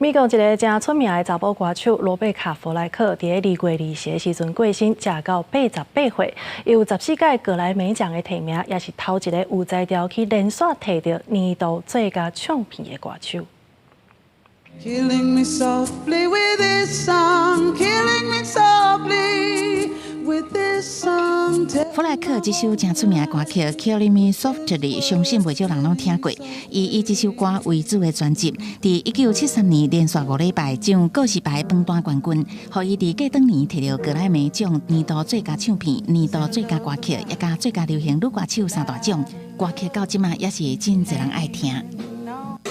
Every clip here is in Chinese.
美国一个真出名的查某歌手罗贝卡·弗莱克，伫2月20日时阵过身，食到88岁。伊有14届格莱美奖的提名，也是头一个有才调去连续摕到年度最佳唱片的歌手。Killing me softly with this song, killing me softly with this song. 弗莱克这首真出名的歌曲《Killing Me Softly》，相信袂少人拢听过。以这首歌为主的专辑，伫1973年连续5礼拜将告示牌榜单冠军，互伊伫隔当年摕到格莱美奖年度最佳唱片、年度最佳歌曲，也甲最佳流行女歌手3大奖。歌曲到即马也是真侪人爱听。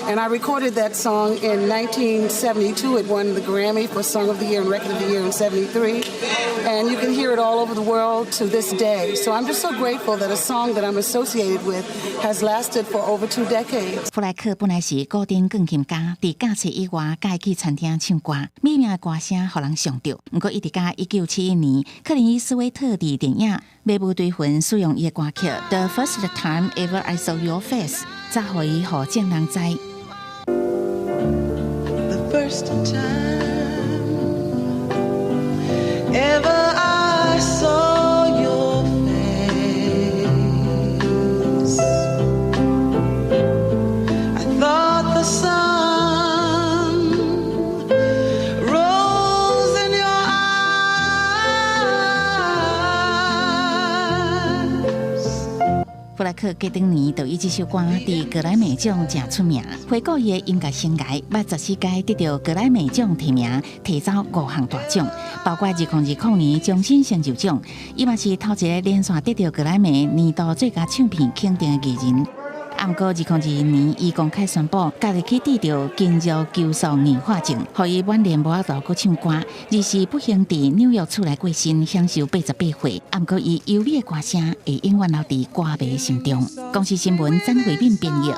And I recorded that song in 1972. It won the Grammy for Song of the Year and Record of the Year in '73. And you can hear it all over the world to this day. So I'm just so grateful that a song that I'm associated with has lasted for over 2 decades. 弗莱克本来是古典钢琴家，伫假期以外，改去餐厅唱歌，美妙的歌声互人上着。不过，伊伫甲1971年，克林伊斯威特伫电影《美不对魂》使用伊的歌曲《The First Time Ever I Saw Your Face》，才互伊互众人知。First time ever I saw your face, I thought the sun rose in your eyes. 弗莱克隔当年就以这首歌伫格莱美奖真出名，回顾伊的音乐生涯，捌14届得到格莱美奖提名，提走5项大奖，包括2020年终身成就奖。伊嘛是头一个连续得到格莱美年度最佳唱片肯定的艺人。不过2021年，伊公开宣布，家己去治疗筋肉揪束硬化症，互伊晚年无法度去唱歌，而是不幸伫纽约厝内过身，享受88岁。不过伊优美的歌声会永远留伫歌迷心中。公司新闻张慧敏编译。